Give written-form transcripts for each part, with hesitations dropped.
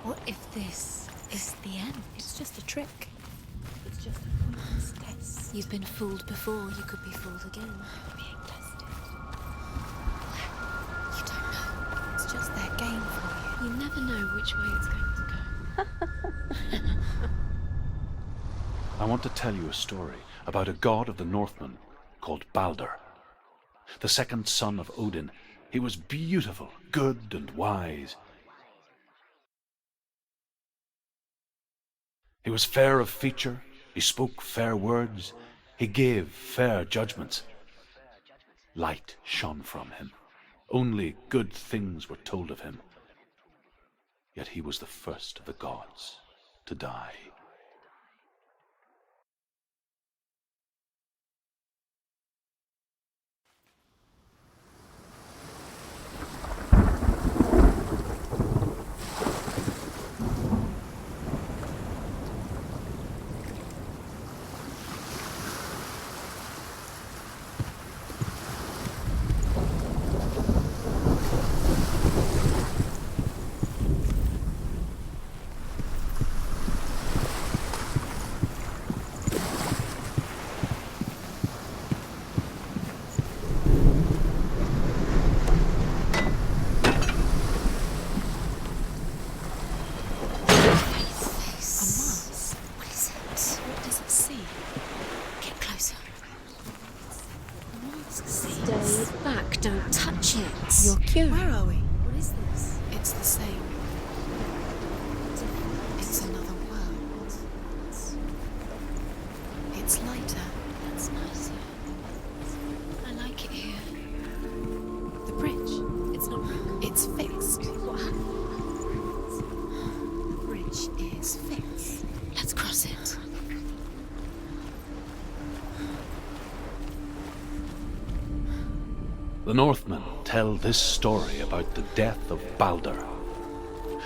What if this is the end? It's just a trick. It's just a pointless test. You've been fooled before, you could be fooled again. Being tested. You don't know. It's just their game for you. You never know which way it's going to go. I want to tell you a story about a god of the Northmen called Balder. The second son of Odin, he was beautiful, good and wise. He was fair of feature, he spoke fair words, he gave fair judgments. Light shone from him. Only good things were told of him. Yet he was the first of the gods to die. You're cute. Where are we? What is this? It's the same. It's another world. It's lighter. That's nicer. I like it here. The bridge. It's not broken. It's fixed. What happened? The bridge is fixed. Let's cross it. The Northmen tell this story about the death of Balder.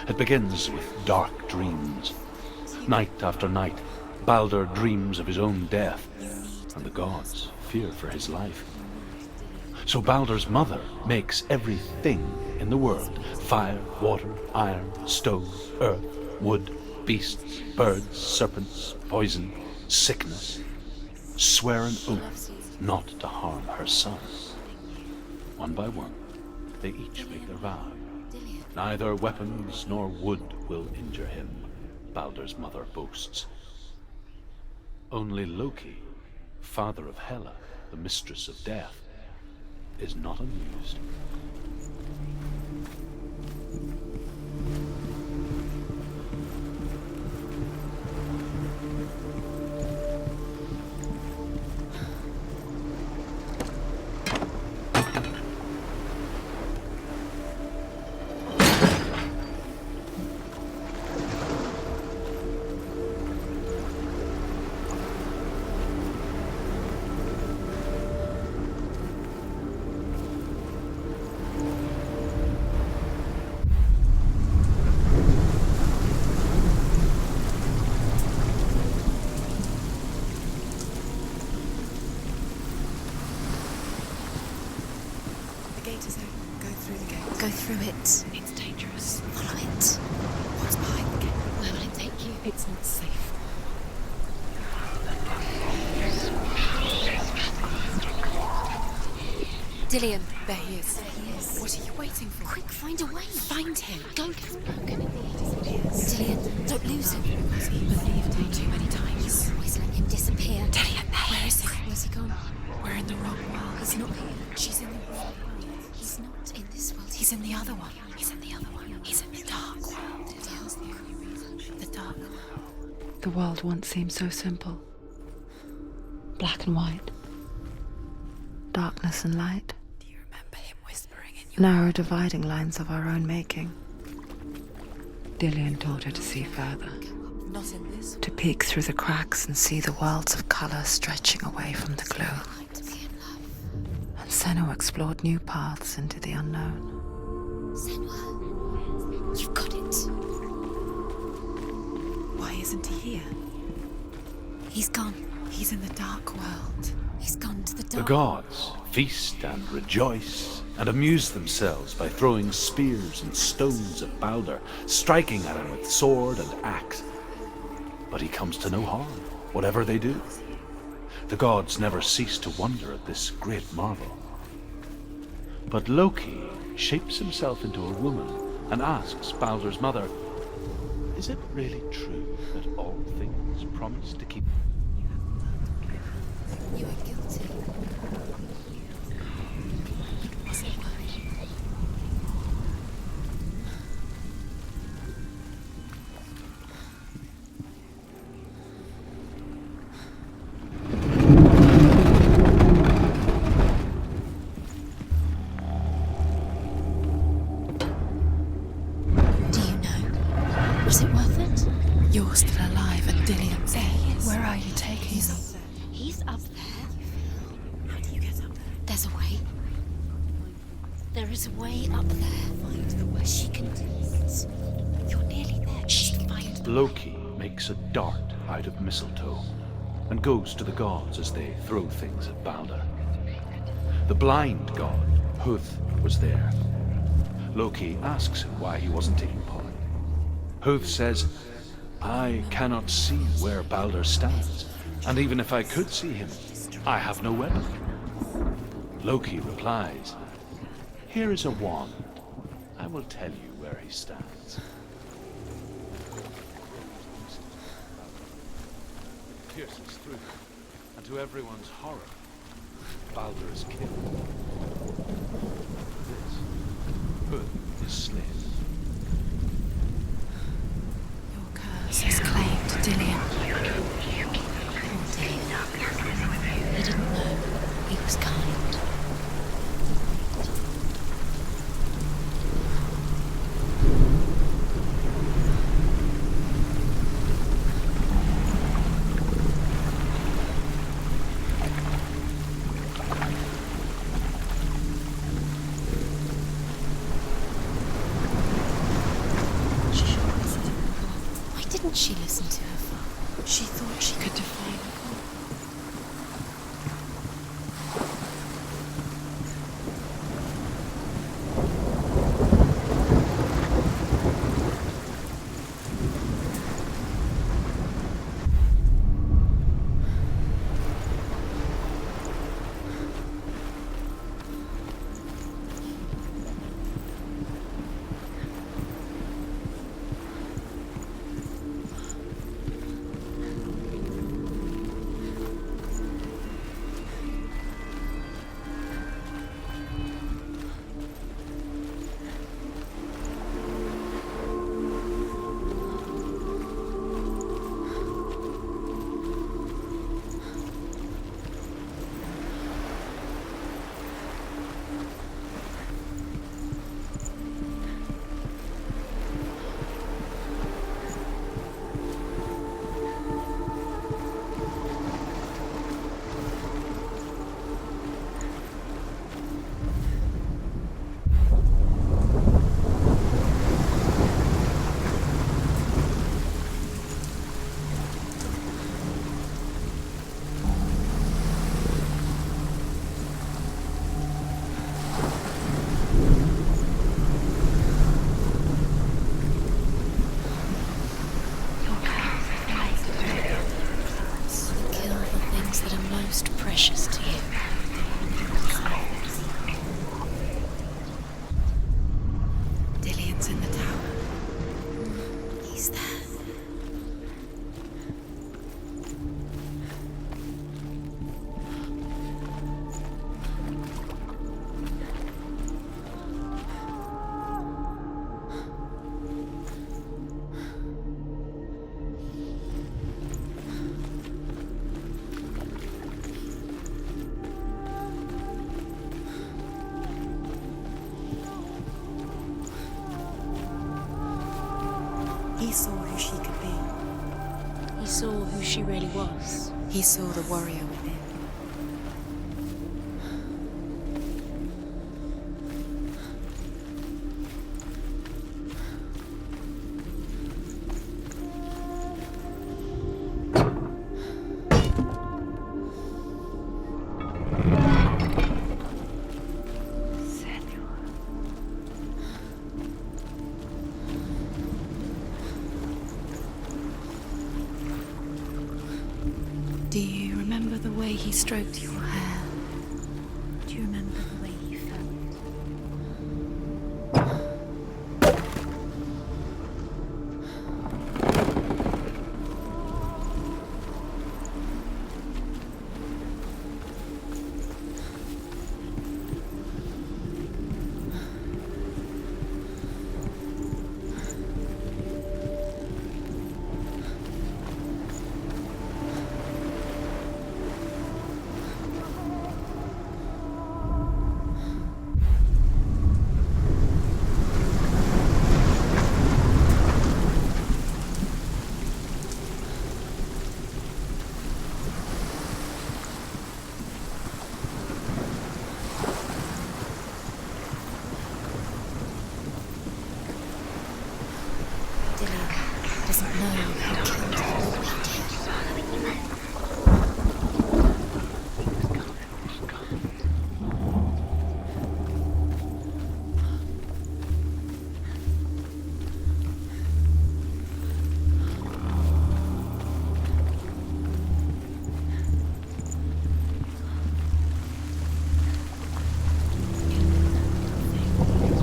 It begins with dark dreams. Night after night, Balder dreams of his own death, and the gods fear for his life. So Balder's mother makes everything in the world: fire, water, iron, stone, earth, wood, beasts, birds, serpents, poison, sickness. Swear an oath not to harm her son. One by one, they each make their vow. Neither weapons nor wood will injure him, Balder's mother boasts. Only Loki, father of Hela, the mistress of death, is not amused. Go through it. It's dangerous. Follow it. What's behind the gate? Where will it take you? It's not safe. Dillion. There he is. There he is. What are you waiting for? Quick, find a way. Find him. Go. Broken in the disappears. Dillion, don't lose him. Because he believed me too many times. Always let him disappear. Dillion, there he is. Where's he gone? We're in the wrong world. He's not here. She's in the wrong world. He's not in this world. He's in the other one. He's in the other one. He's in the dark world. The dark world. The world once seemed so simple. Black and white. Darkness and light. Do you remember him whispering in your Narrow dividing lines of our own making. Dillion taught her to see further. Not in this To peek through the cracks and see the worlds of colour stretching away from the glow. Like to be in love. And Senua explored new paths into the unknown. Senua, you've got it. Why isn't he here? He's gone. He's in the dark world. He's gone to the The dark. gods feast and rejoice and amused themselves by throwing spears and stones at Balder, striking at him with sword and axe. But he comes to no harm, whatever they do. The gods never cease to wonder at this great marvel. But Loki shapes himself into a woman and asks Balder's mother, "Is it really true that all things promise to keep..." You are guilty. Was it worth it? Do you know? Was it worth it? You're still alive and Dillian's There he is. Where are you taking He's me? up there. He's up there. How do you get up there? There's a way. There is a way up there. Find the way. She can do it. You're nearly there. She can find the Loki makes a dart out of mistletoe and goes to the gods as they throw things at Balder. The blind god, Huth, was there. Loki asks him why he wasn't taking part. Huth says, "I cannot see where Balder stands, and even if I could see him, I have no weapon." Loki replies, "Here is a wand. I will tell you where he stands." Pierces through them, and to everyone's horror, Balder is killed. This, Huth is slain. Your curse has claimed Dillian. He didn't know. He was kind. Why didn't she listen to her father? She thought she could defy the god. Kill the things that are most precious to you. Dillian's in the tower. He's there. He saw who she could be. He saw who she really was. He saw the warrior within. Senua. remember the way he stroked your hair? Do you remember the way he felt? Doesn't know who killed him.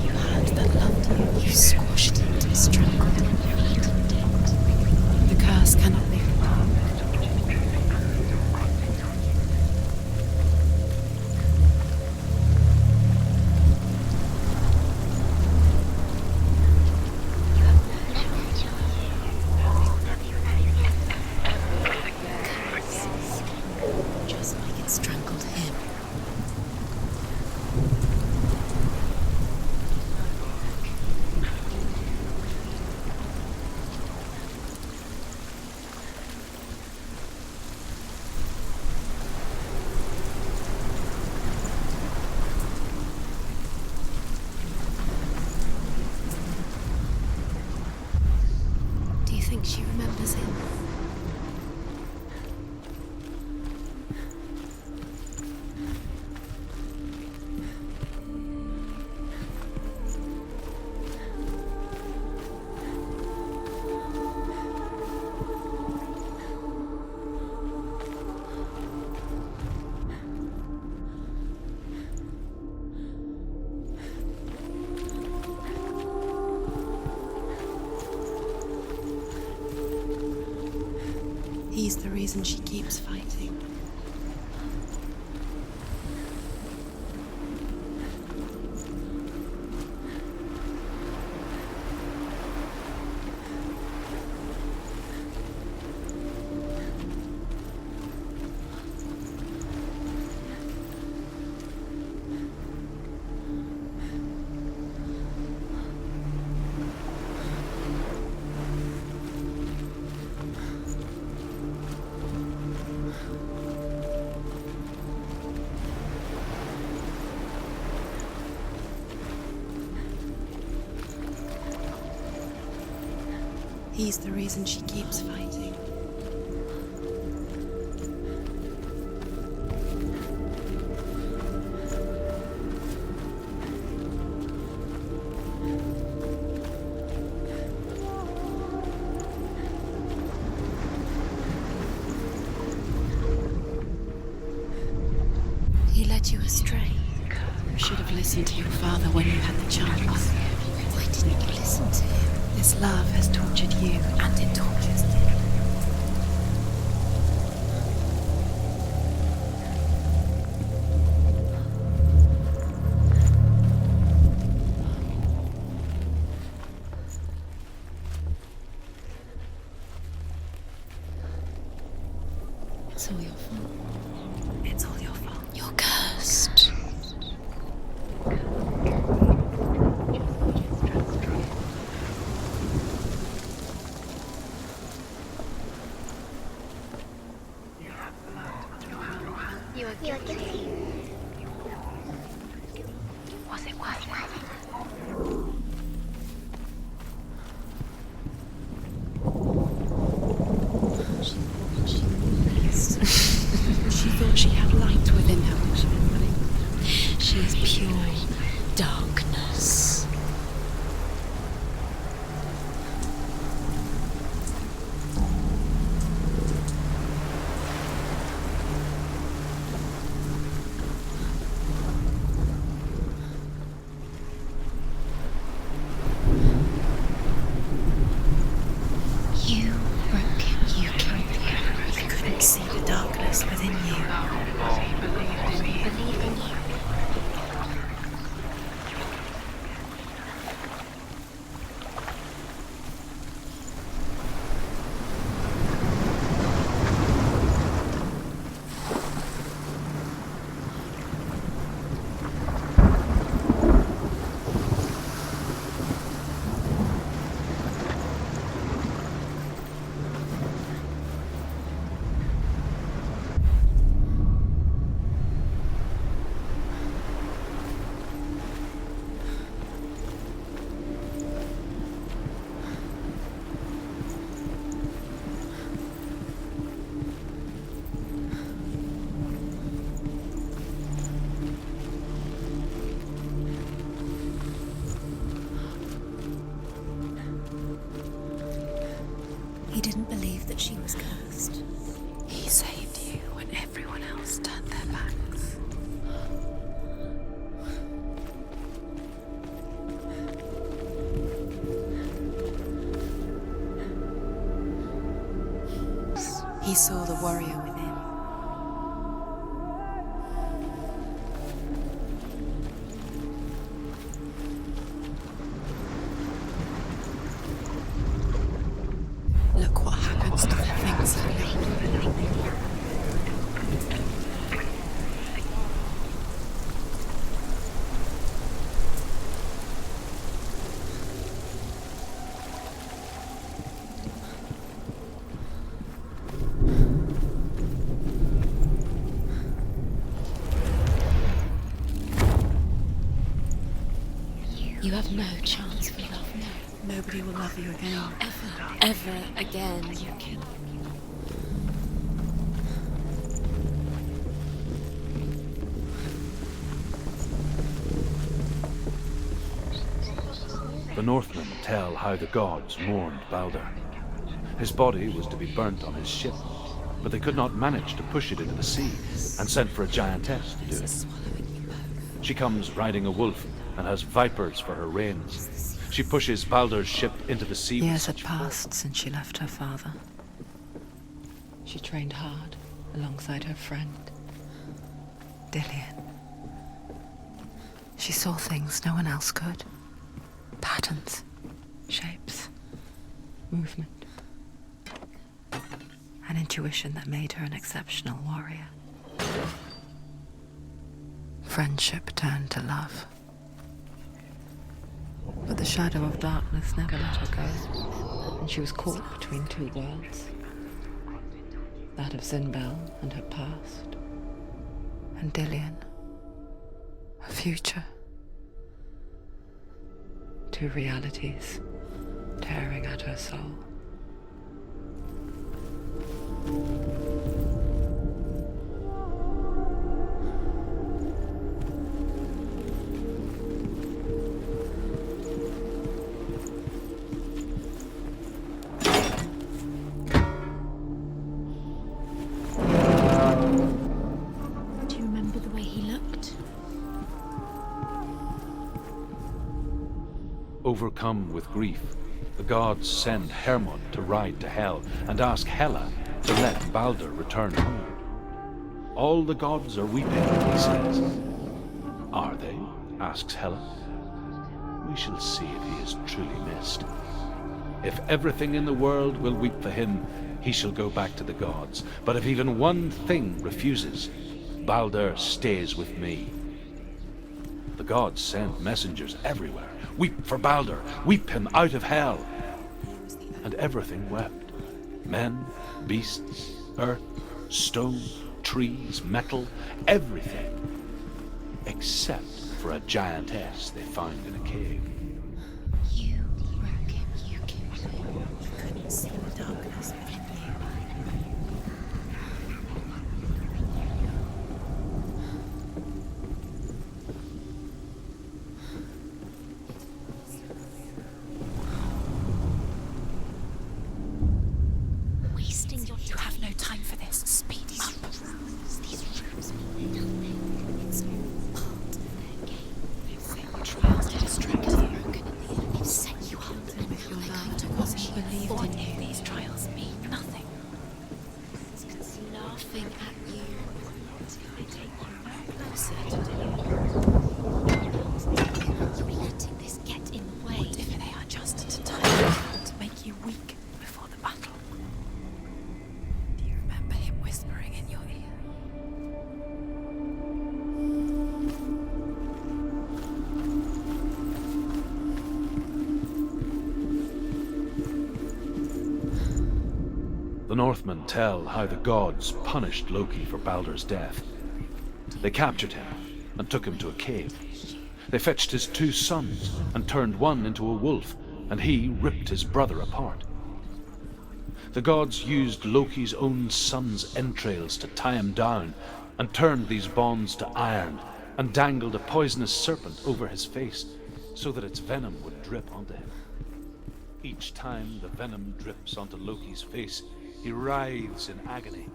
You had that loved you. You squashed it, strangled it. The curse cannot be removed. Just like it strangled him. Do you think she remembers him? He's the reason she keeps fighting. He's the reason she keeps fighting. He led you astray. You should have listened to your father when you had the chance. Why didn't you listen to him? This love has tortured you, and it tortures him. It's all your fault. It's all your fault. You're cursed. You are guilty. Was it worth it? She thought she had light within her when she was running. He didn't believe that she was cursed. He saved you when everyone else turned their backs. He saw the warrior within. Look what happens to the things that live. You have no chance for love now. Nobody will love you again. Ever again. You can. The Northmen tell how the gods mourned Balder. His body was to be burnt on his ship, but they could not manage to push it into the sea, and sent for a giantess to do it. She comes riding a wolf and has vipers for her reins. She pushes Balder's ship into the sea. Years had passed since she left her father. She trained hard alongside her friend, Dillian. She saw things no one else could. Patterns, shapes, movement. An intuition that made her an exceptional warrior. Friendship turned to love. But the shadow of darkness never let her go, and she was caught between two worlds. That of Zinbel and her past, and Dillian, her future. Two realities tearing at her soul. Do you remember the way he looked? Overcome with grief, the gods send Hermod to ride to Hel and ask Hela to let Balder return home. All the gods are weeping, he says. Are they? Asks Hela. We shall see if he is truly missed. If everything in the world will weep for him, he shall go back to the gods. But if even one thing refuses, Balder stays with me. The gods send messengers everywhere. Weep for Balder, weep him out of hell. And everything wept. Men, beasts, earth, stone, trees, metal, everything. Except for a giantess they found in a cave. You broke him. You killed him. You couldn't see the darkness within you. Wasting your You have no time for this. Speed up. These rooms mean nothing. It's all part of their game. Trials to distract you. They've set you up and With your they're going love, to watch you believed fall. in you. These trials mean nothing. It's laughing at you. They take you no closer to You're letting this get in the way. What if they are just to tire you, to make you weak before the battle? Do you remember him whispering in your ear? The Northmen tell how the gods punished Loki for Balder's death. They captured him and took him to a cave. They fetched his two sons and turned one into a wolf, and he ripped his brother apart. The gods used Loki's own son's entrails to tie him down, and turned these bonds to iron, and dangled a poisonous serpent over his face, so that its venom would drip onto him. Each time the venom drips onto Loki's face, he writhes in agony.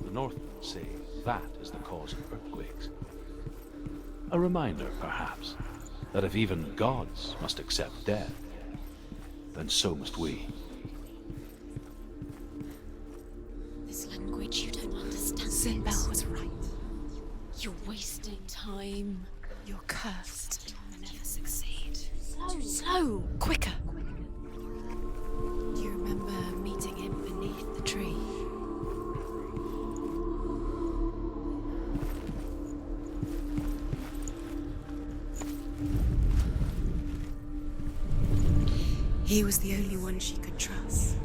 The Northmen say that is the cause of earthquakes. A reminder, perhaps, that if even gods must accept death, then so must we. This language you don't understand. Sinbel was right. You're wasting time. You're cursed. You'll never succeed. Slow! Quicker! Do you remember meeting him beneath the tree? He was the only one she could trust.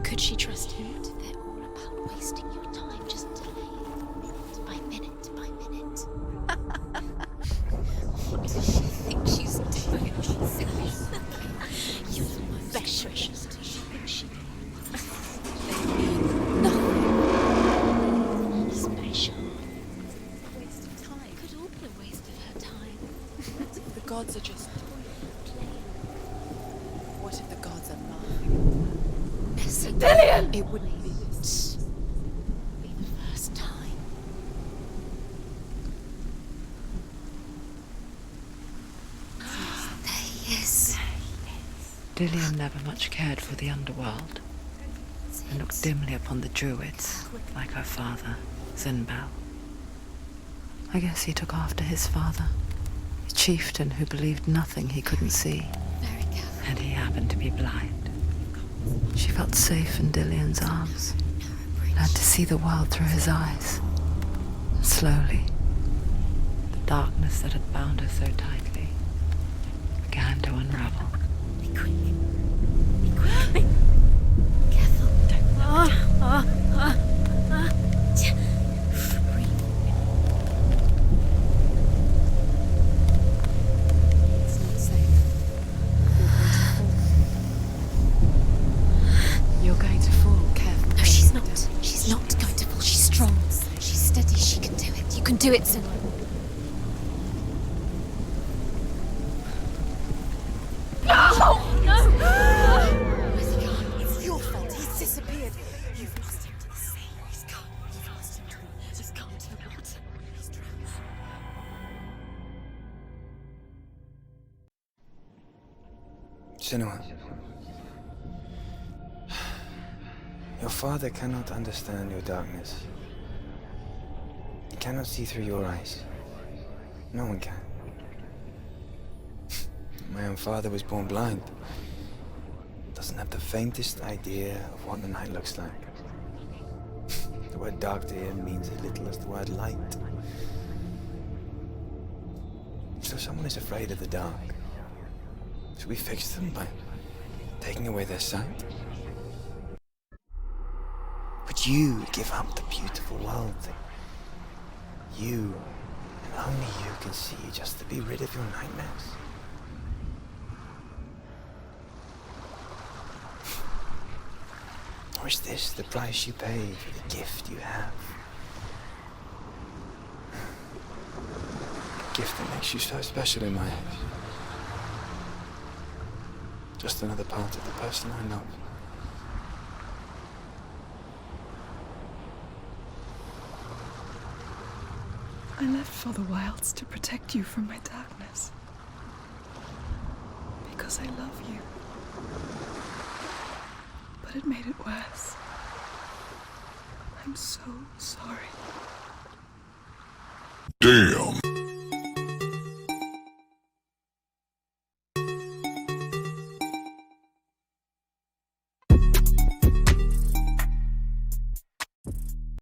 Could she trust him? They're all about wasting your time, just delaying it by minute by minute. What does she think she's doing? You're the most precious to she thinks she they mean nothing special. Waste of time. Could all be a waste of her time. The gods are just... What if the gods are laughing? Messy. Dillion! It wouldn't be this. Be the first time. There he is. Dillion never much cared for the underworld, and looked dimly upon the druids, like her father, Sinbel. I guess he took after his father, a chieftain who believed nothing he couldn't see, Very careful. and he happened to be blind. She felt safe in Dillion's arms, learned to see the world through his eyes. Slowly, the darkness that had bound her so tightly began to unravel. Be quick. Be quick. Careful. Breathe. It's not safe. You're going to fall. Careful. No, she's not. She's not going to fall. She's strong. She's steady. She can do it. You can do it, Senua. Where's he gone? It's your fault. He's disappeared. You've lost him to the sea. He's gone. You've lost him to the... He's gone to the water. He's drowned. Senua, your father cannot understand your darkness. He cannot see through your eyes. No one can. My own father was born blind. Doesn't have the faintest idea of what the night looks like. The word dark to him means as little as the word light. So someone is afraid of the dark. Should we fix them by taking away their sight? Would you give up the beautiful world that you, and only you, can see just to be rid of your nightmares? Or is this the price you pay for the gift you have? A gift that makes you so special in my eyes. Just another part of the person I love. I left for the wilds to protect you from my darkness. Because I love you. But it made it worse. I'm so sorry.